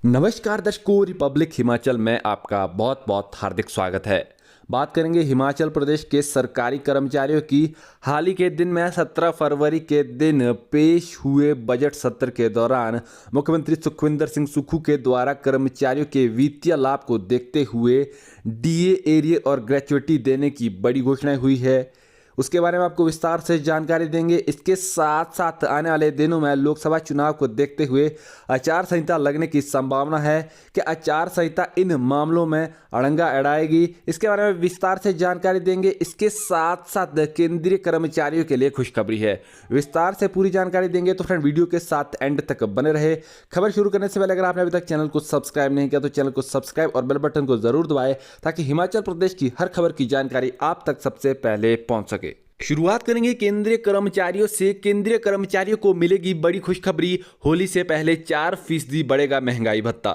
नमस्कार दर्शकों, रिपब्लिक हिमाचल में आपका बहुत बहुत हार्दिक स्वागत है। बात करेंगे हिमाचल प्रदेश के सरकारी कर्मचारियों की। हाल ही के दिन में 17 फरवरी के दिन पेश हुए बजट सत्र के दौरान मुख्यमंत्री सुखविंदर सिंह सुक्खू के द्वारा कर्मचारियों के वित्तीय लाभ को देखते हुए डीए एरियर और ग्रेच्युटी देने की बड़ी घोषणा हुई है। उसके बारे में आपको विस्तार से जानकारी देंगे। इसके साथ साथ आने वाले दिनों में लोकसभा चुनाव को देखते हुए आचार संहिता लगने की संभावना है कि आचार संहिता इन मामलों में अड़ंगा अड़ाएगी। इसके बारे में विस्तार से जानकारी देंगे। इसके साथ साथ केंद्रीय कर्मचारियों के लिए खुशखबरी है, विस्तार से पूरी जानकारी देंगे। तो फ्रेंड, वीडियो के साथ एंड तक बने रहे। खबर शुरू करने से पहले अगर आपने अभी तक चैनल को सब्सक्राइब नहीं किया तो चैनल को सब्सक्राइब और बेल बटन को जरूर दबाएं ताकि हिमाचल प्रदेश की हर खबर की जानकारी आप तक सबसे पहले पहुंच सके। शुरुआत करेंगे केंद्रीय कर्मचारियों से। केंद्रीय कर्मचारियों को मिलेगी बड़ी खुशखबरी। होली से पहले 4% बढ़ेगा महंगाई भत्ता।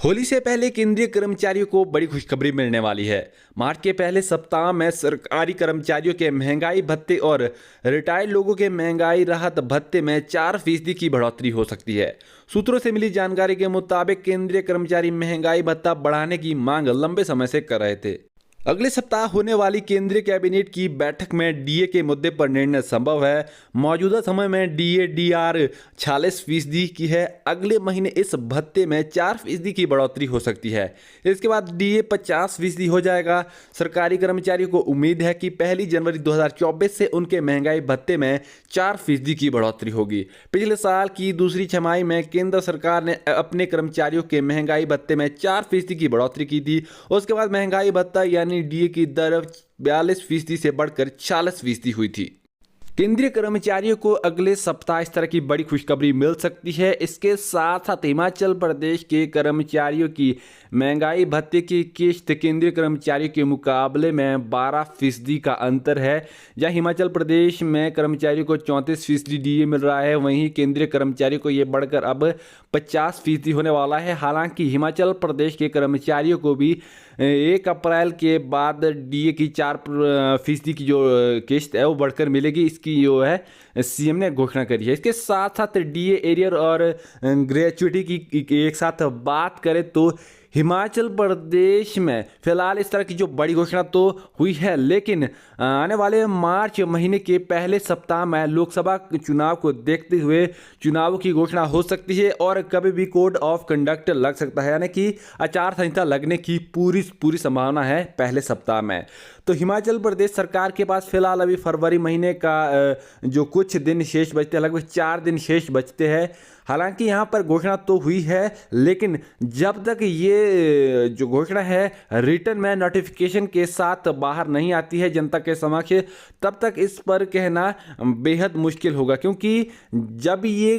होली से पहले केंद्रीय कर्मचारियों को बड़ी खुशखबरी मिलने वाली है। मार्च के पहले सप्ताह में सरकारी कर्मचारियों के महंगाई भत्ते और रिटायर्ड लोगों के महंगाई राहत भत्ते में 4% की बढ़ोतरी हो सकती है। सूत्रों से मिली जानकारी के मुताबिक केंद्रीय कर्मचारी महंगाई भत्ता बढ़ाने की मांग लंबे समय से कर रहे थे। अगले सप्ताह होने वाली केंद्रीय कैबिनेट की बैठक में डीए के मुद्दे पर निर्णय संभव है। मौजूदा समय में डीआर 46% की है। अगले महीने इस भत्ते में 4% की बढ़ोतरी हो सकती है। इसके बाद डीए 50% हो जाएगा। सरकारी कर्मचारियों को उम्मीद है कि 1 जनवरी 2024 से उनके महंगाई भत्ते में 4% की बढ़ोतरी होगी। पिछले साल की दूसरी छमाही में केंद्र सरकार ने अपने कर्मचारियों के महंगाई भत्ते में 4% की बढ़ोतरी की थी। उसके बाद महंगाई भत्ता यानी डीए की दर 42% से बढ़कर 46% हुई थी। केंद्रीय कर्मचारियों को अगले सप्ताह इस तरह की बड़ी खुशखबरी मिल सकती है। इसके साथ साथ हिमाचल प्रदेश के कर्मचारियों की महंगाई भत्ते की किस्त केंद्रीय कर्मचारियों के मुकाबले में 12% का अंतर है। जहां हिमाचल प्रदेश में कर्मचारियों को 34% डीए मिल रहा है, वहीं केंद्रीय कर्मचारियों को ये बढ़कर अब 50% होने वाला है। हालांकि हिमाचल प्रदेश के कर्मचारियों को भी 1 अप्रैल के बाद डीए की 4% की जो किस्त है वो बढ़कर मिलेगी। इसकी जो है सीएम ने घोषणा करी है। इसके साथ साथ डीए एरियर और ग्रेच्युटी की एक साथ बात करें तो हिमाचल प्रदेश में फिलहाल इस तरह की जो बड़ी घोषणा तो हुई है, लेकिन आने वाले मार्च महीने के पहले सप्ताह में लोकसभा चुनाव को देखते हुए चुनाव की घोषणा हो सकती है और कभी भी कोड ऑफ कंडक्ट लग सकता है, यानी कि आचार संहिता लगने की पूरी संभावना है पहले सप्ताह में। तो हिमाचल प्रदेश सरकार के पास फिलहाल अभी फरवरी महीने का जो कुछ दिन शेष बचते हैं, लगभग 4 दिन शेष बचते हैं। हालांकि यहाँ पर घोषणा तो हुई है, लेकिन जब तक ये जो घोषणा है रिटर्न में नोटिफिकेशन के साथ बाहर नहीं आती है जनता के समक्ष, तब तक इस पर कहना बेहद मुश्किल होगा। क्योंकि जब ये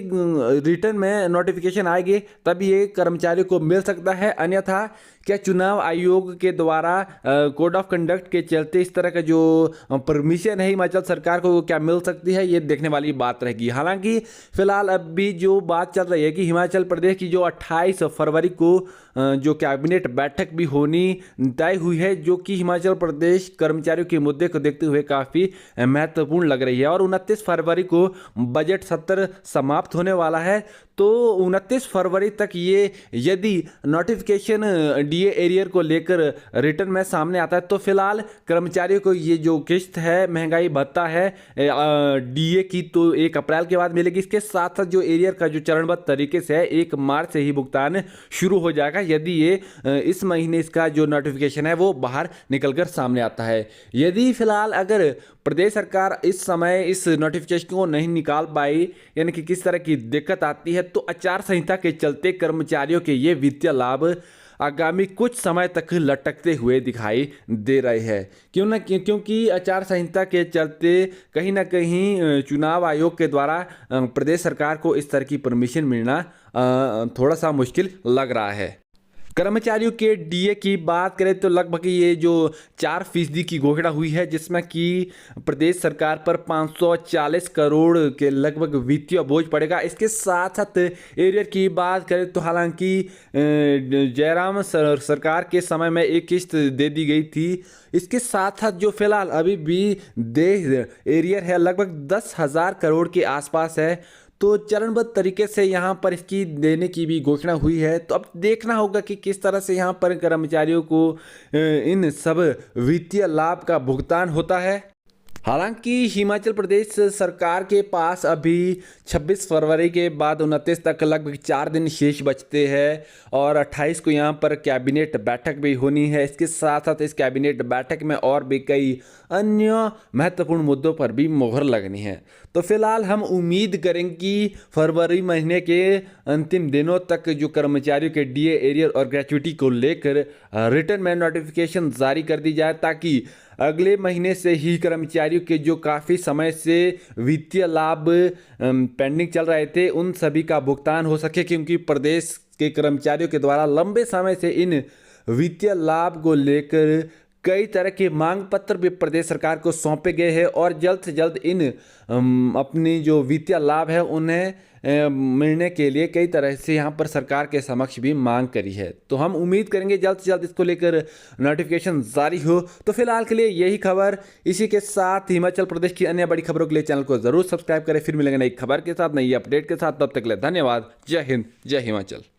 रिटर्न में नोटिफिकेशन आएगी तब ये कर्मचारियों को मिल सकता है, अन्यथा क्या चुनाव आयोग के द्वारा कोड ऑफ कंडक्ट के चलते इस तरह का जो परमिशन है हिमाचल सरकार को क्या मिल सकती है, ये देखने वाली बात रहेगी। हालांकि फिलहाल अभी जो बात चल रही है कि हिमाचल प्रदेश की जो 28 फरवरी को जो कैबिनेट बैठक भी होनी तय हुई है, जो कि हिमाचल प्रदेश कर्मचारियों के मुद्दे को देखते हुए काफ़ी महत्वपूर्ण लग रही है। और 29 फरवरी को बजट सत्र समाप्त होने वाला है। तो 29 फरवरी तक ये यदि नोटिफिकेशन डीए एरियर को लेकर रिटर्न में सामने आता है तो फिलहाल कर्मचारियों को ये जो किस्त है महंगाई भत्ता है डीए की, तो 1 अप्रैल के बाद मिलेगी। इसके साथ साथ जो एरियर का जो चरणबद्ध तरीके से है 1 मार्च से ही भुगतान शुरू हो जाएगा, यदि ये इस महीने इसका जो नोटिफिकेशन है वो बाहर निकलकर सामने आता है। यदि फिलहाल अगर प्रदेश सरकार इस समय इस नोटिफिकेशन को नहीं निकाल पाई, यानी कि किस तरह की दिक्कत आती है, तो आचार संहिता के चलते कर्मचारियों के ये वित्तीय लाभ आगामी कुछ समय तक लटकते हुए दिखाई दे रहे हैं। क्योंकि आचार संहिता के चलते कहीं ना कहीं चुनाव आयोग के द्वारा प्रदेश सरकार को इस तरह की परमिशन मिलना थोड़ा सा मुश्किल लग रहा है। कर्मचारियों के डीए की बात करें तो लगभग ये जो 4% की घोषणा हुई है, जिसमें कि प्रदेश सरकार पर 540 करोड़ के लगभग वित्तीय बोझ पड़ेगा। इसके साथ साथ एरियर की बात करें तो हालांकि जयराम सरकार के समय में एक किस्त दे दी गई थी। इसके साथ साथ जो फिलहाल अभी भी एरियर है लगभग 10,000 करोड़ के आसपास है। तो चरणबद्ध तरीके से यहाँ पर इसकी देने की भी घोषणा हुई है। तो अब देखना होगा कि किस तरह से यहाँ पर कर्मचारियों को इन सब वित्तीय लाभ का भुगतान होता है। हालांकि हिमाचल प्रदेश सरकार के पास अभी 26 फरवरी के बाद 29 तक लगभग 4 दिन शेष बचते हैं और 28 को यहाँ पर कैबिनेट बैठक भी होनी है। इसके साथ साथ इस कैबिनेट बैठक में और भी कई अन्य महत्वपूर्ण मुद्दों पर भी मुहर लगनी है। तो फिलहाल हम उम्मीद करेंगे कि फरवरी महीने के अंतिम दिनों तक जो कर्मचारियों के डीए, एरियर और ग्रेच्युटी को लेकर रिटर्न में नोटिफिकेशन जारी कर दी जाए, ताकि अगले महीने से ही कर्मचारियों के जो काफ़ी समय से वित्तीय लाभ पेंडिंग चल रहे थे उन सभी का भुगतान हो सके, क्योंकि प्रदेश के कर्मचारियों के द्वारा लंबे समय से इन वित्तीय लाभ को लेकर कई तरह के मांग पत्र भी प्रदेश सरकार को सौंपे गए हैं और जल्द से जल्द इन अपनी जो वित्तीय लाभ है उन्हें मिलने के लिए कई तरह से यहाँ पर सरकार के समक्ष भी मांग करी है। तो हम उम्मीद करेंगे जल्द से जल्द इसको लेकर नोटिफिकेशन जारी हो। तो फिलहाल के लिए यही खबर। इसी के साथ हिमाचल प्रदेश की अन्य बड़ी खबरों के लिए चैनल को जरूर सब्सक्राइब करें। फिर मिलेंगे नई खबर के साथ, नई अपडेट के साथ। तब तक के लिए धन्यवाद। जय हिंद, जय हिमाचल।